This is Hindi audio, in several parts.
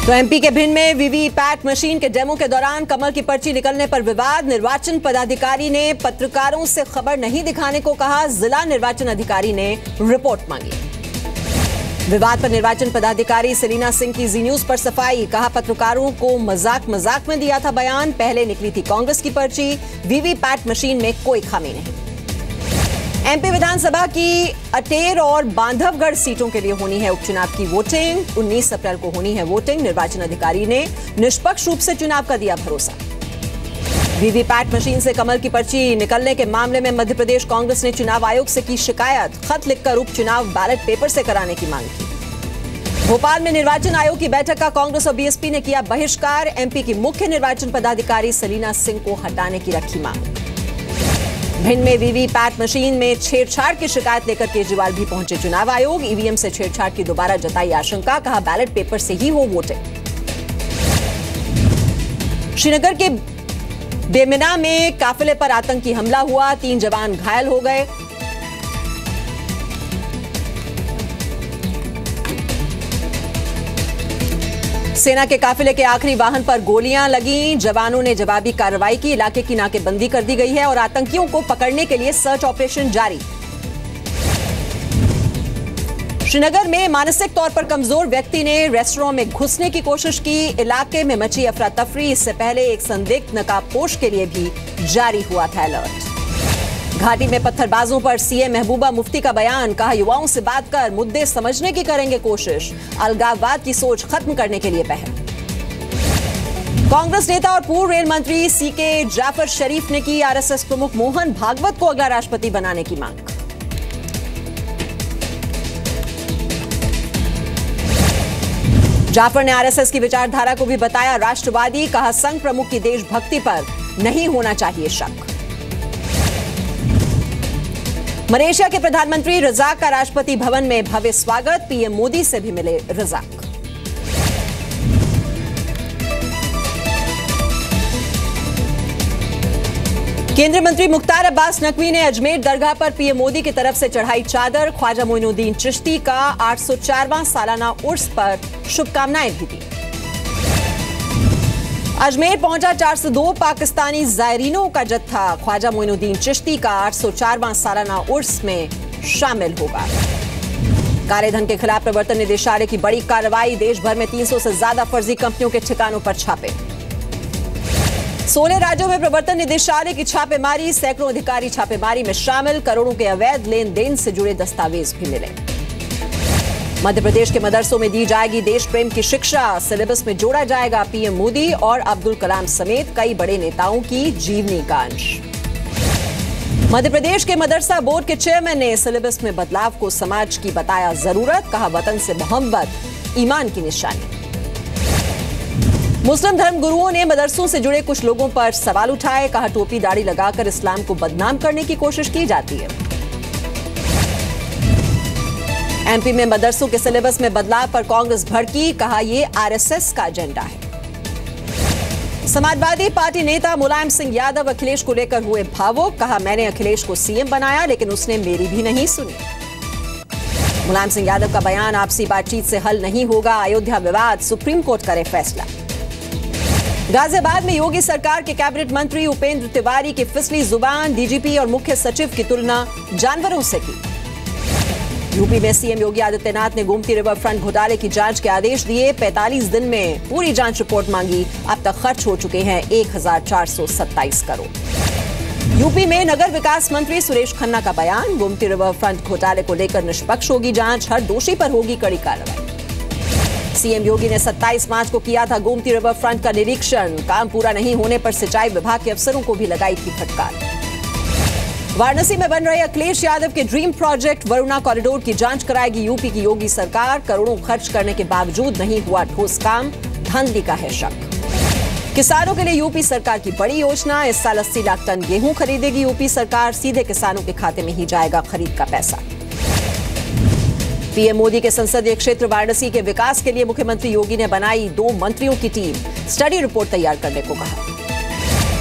तो एमपी के भिंड में वीवीपैट मशीन के डेमो के दौरान कमल की पर्ची निकलने पर विवाद। निर्वाचन पदाधिकारी ने पत्रकारों से खबर नहीं दिखाने को कहा। जिला निर्वाचन अधिकारी ने रिपोर्ट मांगी। विवाद पर निर्वाचन पदाधिकारी सेलिना सिंह की जी न्यूज पर सफाई। कहा, पत्रकारों को मजाक में दिया था बयान। पहले निकली थी कांग्रेस की पर्ची, वीवीपैट मशीन में कोई खामी नहीं। एमपी विधानसभा की अटेर और बांधवगढ़ सीटों के लिए होनी है उपचुनाव की वोटिंग। 19 अप्रैल को होनी है वोटिंग। निर्वाचन अधिकारी ने निष्पक्ष रूप से चुनाव का दिया भरोसा। वीवीपैट मशीन से कमल की पर्ची निकलने के मामले में मध्य प्रदेश कांग्रेस ने चुनाव आयोग से की शिकायत। खत लिखकर उपचुनाव बैलेट पेपर से कराने की मांग की। भोपाल में निर्वाचन आयोग की बैठक का कांग्रेस और बीएसपी ने किया बहिष्कार। एमपी की मुख्य निर्वाचन पदाधिकारी सेलिना सिंह को हटाने की रखी मांग। भिंड में वीवीपैट मशीन में छेड़छाड़ की शिकायत लेकर केजरीवाल भी पहुंचे चुनाव आयोग। ईवीएम से छेड़छाड़ की दोबारा जताई आशंका। कहा, बैलेट पेपर से ही हो वोटिंग। श्रीनगर के बेमिना में काफिले पर आतंकी हमला हुआ। 3 जवान घायल हो गए। सेना के काफिले के आखिरी वाहन पर गोलियां लगी। जवानों ने जवाबी कार्रवाई की। इलाके की नाकेबंदी कर दी गई है और आतंकियों को पकड़ने के लिए सर्च ऑपरेशन जारी। श्रीनगर में मानसिक तौर पर कमजोर व्यक्ति ने रेस्टोरेंट में घुसने की कोशिश की। इलाके में मची अफरा तफरी। इससे पहले एक संदिग्ध नकाबपोश के लिए भी जारी हुआ था अलर्ट। घाटी में पत्थरबाजों पर सीएम महबूबा मुफ्ती का बयान। कहा, युवाओं से बात कर मुद्दे समझने की करेंगे कोशिश। अलगाववाद की सोच खत्म करने के लिए पहल। कांग्रेस नेता और पूर्व रेल मंत्री सीके जाफर शरीफ ने की आरएसएस प्रमुख मोहन भागवत को अगला राष्ट्रपति बनाने की मांग। जाफर ने आरएसएस की विचारधारा को भी बताया राष्ट्रवादी। कहा, संघ प्रमुख की देशभक्ति पर नहीं होना चाहिए शक। मलेशिया के प्रधानमंत्री रजाक का राष्ट्रपति भवन में भव्य स्वागत। पीएम मोदी से भी मिले रजाक। केंद्रीय मंत्री मुख्तार अब्बास नकवी ने अजमेर दरगाह पर पीएम मोदी की तरफ से चढ़ाई चादर। ख्वाजा मोइनुद्दीन चिश्ती का 804वां सालाना उर्स पर शुभकामनाएं भी दी। अजमेर पहुंचा 402 पाकिस्तानी जायरीनों का जत्था। ख्वाजा मोइनुद्दीन चिश्ती का 804वां सालाना उर्स में शामिल होगा। काले धन के खिलाफ प्रवर्तन निदेशालय की बड़ी कार्रवाई। देश भर में 300 से ज्यादा फर्जी कंपनियों के ठिकानों पर छापे। 16 राज्यों में प्रवर्तन निदेशालय की छापेमारी। सैकड़ों अधिकारी छापेमारी में शामिल। करोड़ों के अवैध लेन देन से जुड़े दस्तावेज भी मिले। मध्य प्रदेश के मदरसों में दी जाएगी देश प्रेम की शिक्षा। सिलेबस में जोड़ा जाएगा पीएम मोदी और अब्दुल कलाम समेत कई बड़े नेताओं की जीवनी का अंश। मध्य प्रदेश के मदरसा बोर्ड के चेयरमैन ने सिलेबस में बदलाव को समाज की बताया जरूरत। कहा, वतन से मोहब्बत ईमान की निशानी। मुस्लिम धर्म गुरुओं ने मदरसों से जुड़े कुछ लोगों पर सवाल उठाए। कहा, टोपी दाढ़ी लगाकर इस्लाम को बदनाम करने की कोशिश की जाती है। एमपी में मदरसों के सिलेबस में बदलाव पर कांग्रेस भड़की। कहा, यह आरएसएस का एजेंडा है। समाजवादी पार्टी नेता मुलायम सिंह यादव अखिलेश को लेकर हुए भावुक। कहा, मैंने अखिलेश को सीएम बनाया लेकिन उसने मेरी भी नहीं सुनी। मुलायम सिंह यादव का बयान, आपसी बातचीत से हल नहीं होगा। अयोध्या विवाद सुप्रीम कोर्ट करे फैसला। गाजियाबाद में योगी सरकार के कैबिनेट मंत्री उपेंद्र तिवारी की फिसली जुबान। डीजीपी और मुख्य सचिव की तुलना जानवरों से की। यूपी में सीएम योगी आदित्यनाथ ने गोमती रिवर फ्रंट घोटाले की जांच के आदेश दिए। 45 दिन में पूरी जांच रिपोर्ट मांगी। अब तक खर्च हो चुके हैं 1427 करोड़। यूपी में नगर विकास मंत्री सुरेश खन्ना का बयान। गोमती रिवर फ्रंट घोटाले को लेकर निष्पक्ष होगी जांच। हर दोषी पर होगी कड़ी कार्रवाई। सीएम योगी ने 27 मार्च को किया था गोमती रिवर फ्रंट का निरीक्षण। काम पूरा नहीं होने पर सिंचाई विभाग के अफसरों को भी लगाई थी फटकार। वाराणसी में बन रहे अखिलेश यादव के ड्रीम प्रोजेक्ट वरुणा कॉरिडोर की जांच कराएगी यूपी की योगी सरकार। करोड़ों खर्च करने के बावजूद नहीं हुआ ठोस काम। धांधली का है शक। किसानों के लिए यूपी सरकार की बड़ी योजना। इस साल 80 लाख टन गेहूं खरीदेगी यूपी सरकार। सीधे किसानों के खाते में ही जाएगा खरीद का पैसा। पीएम मोदी के संसदीय क्षेत्र वाराणसी के विकास के लिए मुख्यमंत्री योगी ने बनाई 2 मंत्रियों की टीम। स्टडी रिपोर्ट तैयार करने को कहा।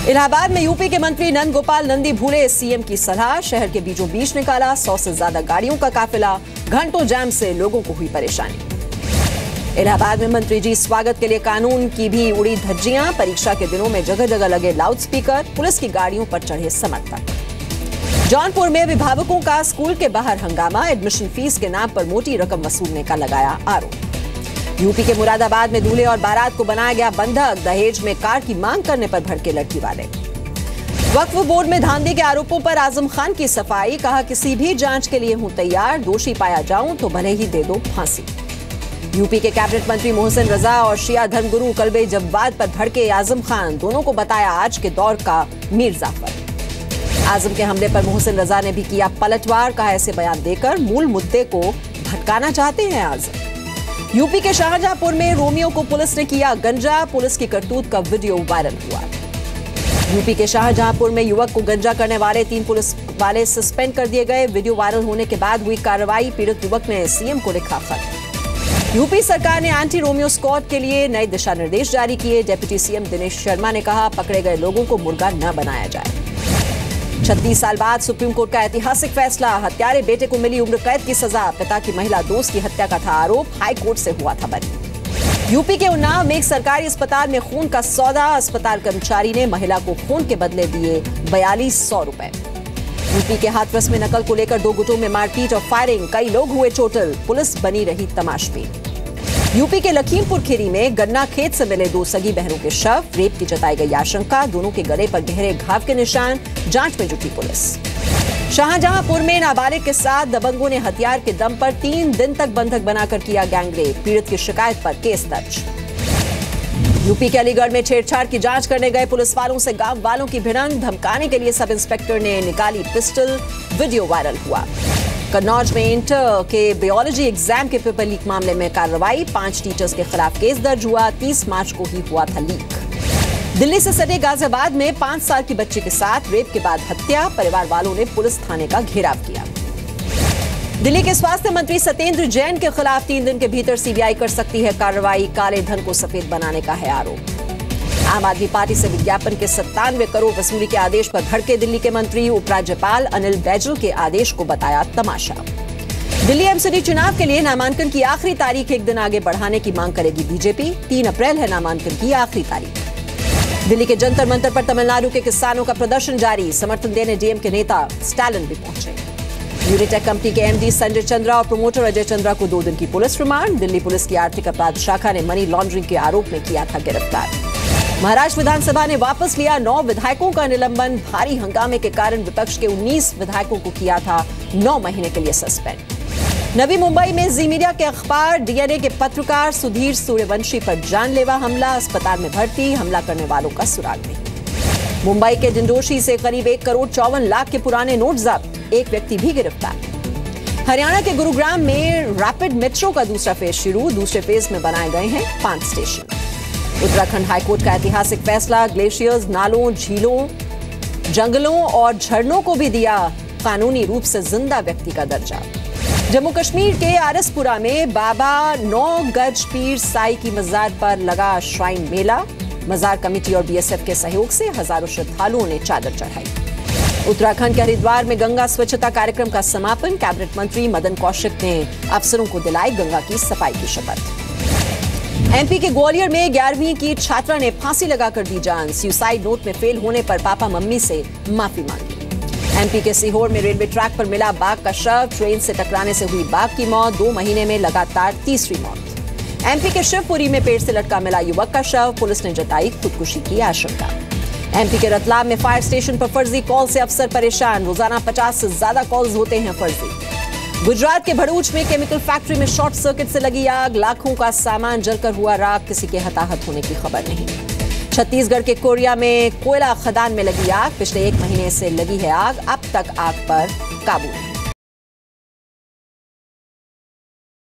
इलाहाबाद में यूपी के मंत्री नंद गोपाल नंदी भूले सीएम की सलाह। शहर के बीचों बीच निकाला 100 से ज्यादा गाड़ियों का काफिला। घंटों जाम से लोगों को हुई परेशानी। इलाहाबाद में मंत्री जी स्वागत के लिए कानून की भी उड़ी धज्जियां। परीक्षा के दिनों में जगह जगह लगे लाउडस्पीकर, पुलिस की गाड़ियों पर चढ़े समर्थक। जौनपुर में अभिभावकों का स्कूल के बाहर हंगामा, एडमिशन फीस के नाम पर मोटी रकम वसूलने का लगाया आरोप। यूपी के मुरादाबाद में दूल्हे और बारात को बनाया गया बंधक, दहेज में कार की मांग करने पर भड़के लड़की वाले। वक्फ बोर्ड में धांधली के आरोपों पर आजम खान की सफाई, कहा किसी भी जांच के लिए हूं तैयार, दोषी पाया जाऊं तो भले ही दे दो फांसी। यूपी के कैबिनेट मंत्री मोहसिन रजा और शिया धर्मगुरु कल्बे जव्वाद पर भड़के आजम खान, दोनों को बताया आज के दौर का मीर जाफर। आजम के हमले पर मोहसिन रजा ने भी किया पलटवार, कहा ऐसे बयान देकर मूल मुद्दे को भटकाना चाहते हैं आजम। यूपी के शाहजहांपुर में रोमियो को पुलिस ने किया गंजा, पुलिस की करतूत का वीडियो वायरल हुआ। यूपी के शाहजहांपुर में युवक को गंजा करने वाले 3 पुलिस वाले सस्पेंड कर दिए गए। वीडियो वायरल होने के बाद हुई कार्रवाई, पीड़ित युवक ने सीएम को लिखा खत। यूपी सरकार ने एंटी रोमियो स्क्वाड के लिए नए दिशा निर्देश जारी किए। डिप्टी सीएम दिनेश शर्मा ने कहा पकड़े गए लोगों को मुर्गा न बनाया जाए। 36 साल बाद सुप्रीम कोर्ट का ऐतिहासिक फैसला, हत्यारे बेटे को मिली उम्र कैद की सजा, पिता की महिला दोस्त की हत्या का था आरोप, हाई कोर्ट से हुआ था बरी। यूपी के उन्नाव में एक सरकारी अस्पताल में खून का सौदा, अस्पताल कर्मचारी ने महिला को खून के बदले दिए 4200 रुपए। यूपी के हाथरस में नकल को लेकर 2 गुटों में मारपीट और फायरिंग, कई लोग हुए चोटिल, पुलिस बनी रही तमाशबीन। यूपी के लखीमपुर खीरी में गन्ना खेत से मिले 2 सगी बहनों के शव, रेप की जताई गई आशंका, दोनों के गले पर गहरे घाव के निशान, जांच में जुटी पुलिस। शाहजहांपुर में नाबालिग के साथ दबंगों ने हथियार के दम पर 3 दिन तक बंधक बनाकर किया गैंगरेप, पीड़ित की शिकायत पर केस दर्ज। यूपी के अलीगढ़ में छेड़छाड़ की जांच करने गए पुलिस वालों से गांव वालों की भिड़ंत, धमकाने के लिए सब इंस्पेक्टर ने निकाली पिस्टल, वीडियो वायरल हुआ। कन्नौज में इंटर के बायोलॉजी एग्जाम के पेपर लीक मामले में कार्रवाई, 5 टीचर्स के खिलाफ केस दर्ज हुआ, 30 मार्च को ही हुआ था लीक। दिल्ली से सटे गाजियाबाद में 5 साल की बच्ची के साथ रेप के बाद हत्या, परिवार वालों ने पुलिस थाने का घेराव किया। दिल्ली के स्वास्थ्य मंत्री सत्येंद्र जैन के खिलाफ 3 दिन के भीतर सीबीआई कर सकती है कार्रवाई, काले धन को सफेद बनाने का है आरोप। आम आदमी पार्टी से विज्ञापन के 97 करोड़ वसूली के आदेश पर भड़के दिल्ली के मंत्री, उपराज्यपाल अनिल बैजल के आदेश को बताया तमाशा। दिल्ली एमसीडी चुनाव के लिए नामांकन की आखिरी तारीख 1 दिन आगे बढ़ाने की मांग करेगी बीजेपी, 3 अप्रैल है नामांकन की आखिरी तारीख। दिल्ली के जंतर मंतर पर तमिलनाडु के किसानों का प्रदर्शन जारी, समर्थन देने डीएम के नेता स्टालिन भी पहुंचे। यूनिटेक कंपनी के एमडी संजय चंद्रा और प्रमोटर अजय चंद्रा को 2 दिन की पुलिस रिमांड, दिल्ली पुलिस की आर्थिक अपराध शाखा ने मनी लॉन्ड्रिंग के आरोप में किया था गिरफ्तार। महाराष्ट्र विधानसभा ने वापस लिया 9 विधायकों का निलंबन, भारी हंगामे के कारण विपक्ष के 19 विधायकों को किया था 9 महीने के लिए सस्पेंड। नवी मुंबई में जी मीडिया के अखबार डीएनए के पत्रकार सुधीर सूर्यवंशी पर जानलेवा हमला, अस्पताल में भर्ती, हमला करने वालों का सुराग नहीं। मुंबई के डिंडोशी से करीब 1 करोड़ 54 लाख के पुराने नोट जब्त, एक व्यक्ति भी गिरफ्तार। हरियाणा के गुरुग्राम में रैपिड मेट्रो का दूसरा फेज शुरू, दूसरे फेज में बनाए गए हैं 5 स्टेशन। उत्तराखंड हाईकोर्ट का ऐतिहासिक फैसला, ग्लेशियर्स, नालों, झीलों, जंगलों और झरनों को भी दिया कानूनी रूप से जिंदा व्यक्ति का दर्जा। जम्मू कश्मीर के आरसपुरा में बाबा 9 गज पीर साई की मजार पर लगा श्राइन मेला, मजार कमेटी और बीएसएफ के सहयोग से हजारों श्रद्धालुओं ने चादर चढ़ाई। उत्तराखंड के हरिद्वार में गंगा स्वच्छता कार्यक्रम का समापन, कैबिनेट मंत्री मदन कौशिक ने अफसरों को दिलाई गंगा की सफाई की शपथ। एमपी के ग्वालियर में 11वीं की छात्रा ने फांसी लगाकर दी जान, सुसाइड नोट में फेल होने पर पापा मम्मी से माफी मांगी। एमपी के सीहोर में रेलवे ट्रैक पर मिला बाघ का शव, ट्रेन से टकराने से हुई बाघ की मौत, 2 महीने में लगातार तीसरी मौत। एमपी के शिवपुरी में पेड़ से लटका मिला युवक का शव, पुलिस ने जताई खुदकुशी की आशंका। एमपी के रतलाम में फायर स्टेशन पर फर्जी कॉल से अफसर परेशान, रोजाना 50 से ज्यादा कॉल्स होते हैं फर्जी। गुजरात के भरूच में केमिकल फैक्ट्री में शॉर्ट सर्किट से लगी आग, लाखों का सामान जलकर हुआ राख, किसी के हताहत होने की खबर नहीं। छत्तीसगढ़ के कोरिया में कोयला खदान में लगी आग, पिछले 1 महीने से लगी है आग, अब तक आग पर काबू नहीं।